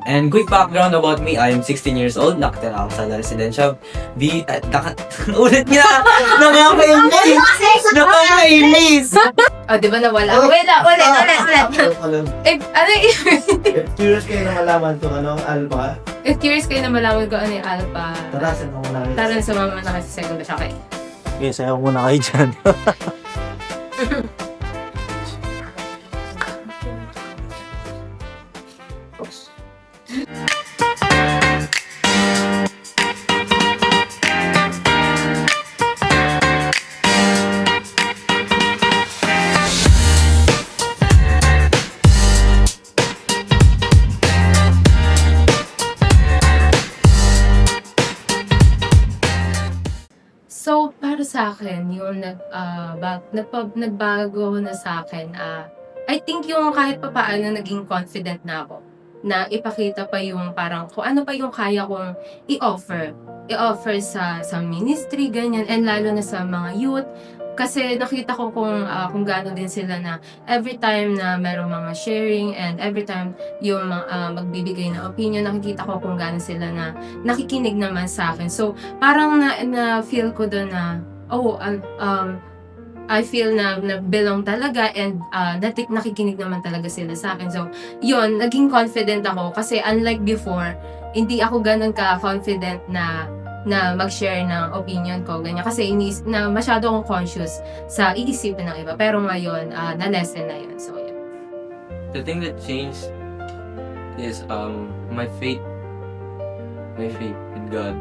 And quick background about me, I'm 16 years old, nakatira ako sa Residential ulit nga! Nakakainis! Oh, di ba nawala? Wait lang, ulit. Eh, ano Curious kayo na malaman kung ano ang alpha. If curious kayo na malaman ko ano yung alpha, Tara, saan mo na tara na sumama na kayo sa second batch. Okay. Okay, sayaw muna kayo dyan. So, para sa akin, yung nagbago na sa akin, I think yung kahit pa paano naging confident na ako na ipakita pa yung parang kung ano pa yung kaya kong i-offer. I-offer sa ministry, ganyan, and lalo na sa mga youth. Kasi nakita ko kung gaano din sila na every time na merong mga sharing and every time yung magbibigay ng opinion, nakikita ko kung gaano sila na nakikinig naman sa akin. So, parang na-feel ko doon na, I feel na belong talaga and nakikinig naman talaga sila sa akin. So, yun, naging confident ako kasi unlike before, hindi ako ganun ka-confident na mag-share ng opinion ko, ganyan. Kasi na masyado akong conscious sa iisipin ng iba. Pero ngayon, na-lesson na yun. So, yeah. The thing that changed is my faith in God.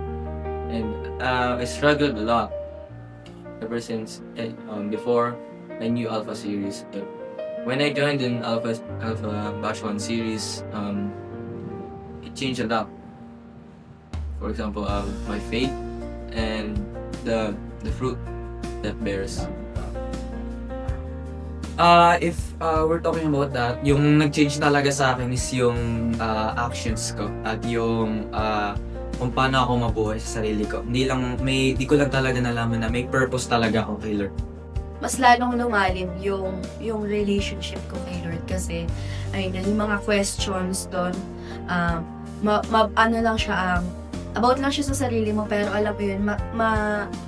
And I struggled a lot ever since before I knew Alpha series. But when I joined in Alpha Batch 1 series, it changed a lot. For example, my faith and the fruit that bears. If we're talking about that, yung nag-change talaga sa akin is yung actions ko at yung kung paano ako mabuhay sa sarili ko. Di ko lang talaga nalaman na may purpose talaga ako kay Lord. Mas lalong lumalim yung relationship ko kay Lord kasi ayun, yung mga questions doon, ano lang siya, about lang siya sa sarili mo, pero alam mo yun,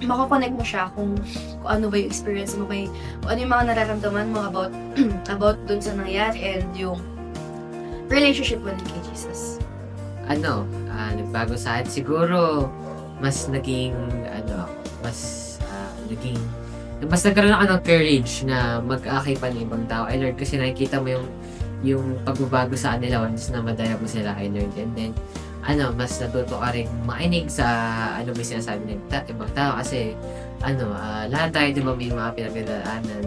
makakonect mo siya kung ano ba yung experience mo, kung ano yung mga nararamdaman mo about dun sa nangyari and yung relationship mo din kay Jesus. Nagbago sa akin. Siguro, mas naging, mas nagkaroon ako ng courage na mag-akay pa ng ibang tao. Lord, kasi nakikita mo yung pagbabago sa kanila once na madaya mo sila kay Lord. And then, mas natuto ka rin makinig sa may sinasabi ng ibang tao kasi lahat tayo diba may mga pinagdadaanan.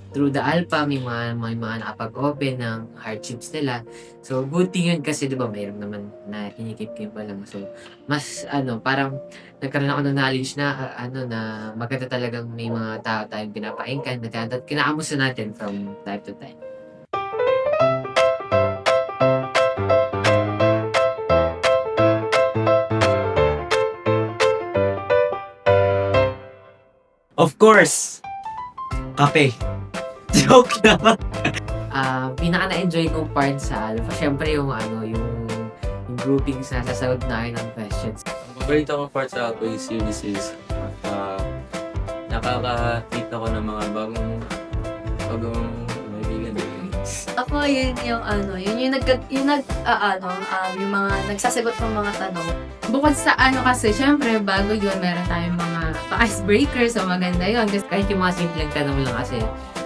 Through the Alpha, may mga nakapag-open ng hardships nila. So, good thing yun kasi diba mayroon naman na kinikip-kim pa lang. So, mas parang nagkaroon ako ng knowledge na na maganda talagang may mga tao tayong pinapakinggan at kinakamusta natin from time to time. Of course, kape. Joke lang. Pinaka na-enjoy kong part sa Alpha, syempre yung groupings na sasagot na kayo ng questions. Ang paborito kong part sa Alpha series is nakaka-meet ako ng mga bagong kaibigan. Ako, yun yung mga nagsasagot ng mga tanong. Bukod sa kasi, syempre, bago yun, meron tayong mga icebreakers, so maganda yun. Kasi Kahit yung mga simpleng tanong lang kasi,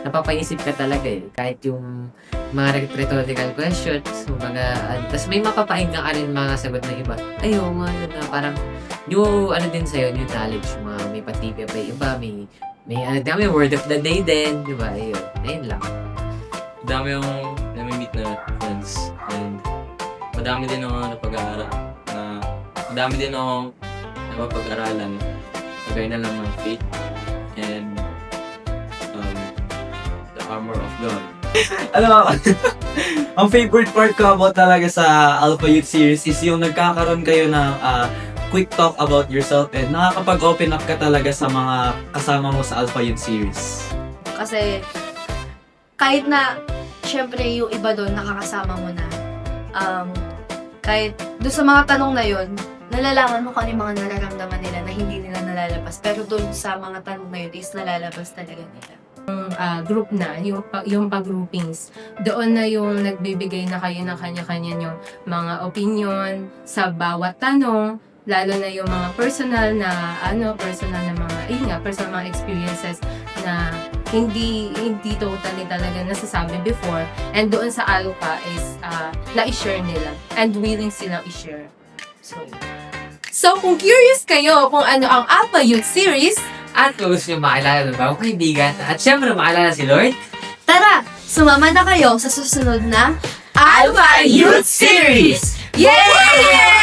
napapaisip ka talaga eh. Kahit yung mga rhetorical questions, tapos may mapapainggan ka rin mga sagot ng iba. Ayaw, na parang, yung din sa'yo, yung knowledge, may patipya pa yung iba, may word of the day din, di ba? Ayun lang. Madami yung nami-meet na friends and madami din akong napapag-aralan. Kagaya na lang ng faith and the armor of God. Ang favorite part ko about talaga sa Alpha Youth Series is yung nagkakaroon kayo ng quick talk about yourself and nakakapag-open up ka talaga sa mga kasama mo sa Alpha Youth Series. Kasi kahit na syempre yung iba doon nakakasama mo na, Kahit doon sa mga tanong na yun, nalalaman mo kung ano yung mga nararamdaman nila na hindi nila nalalabas. Pero doon sa mga tanong na yun is nalalabas talaga nila. Group na, yung pag-groupings. Doon na yung nagbibigay na kayo ng kanya-kanya yung mga opinion sa bawat tanong, lalo na yung mga personal na mga experiences na hindi totally talaga nasasabi before. And doon sa Aluka is na-share nila and willing silang i-share. So, kung curious kayo kung ano ang Alpha Youth Series, At kung gusto nyo makilala ng bagong kaibigan, at syempre makilala si Lord, Tara, sumama na kayo sa susunod na Alpha Youth Series! Yay!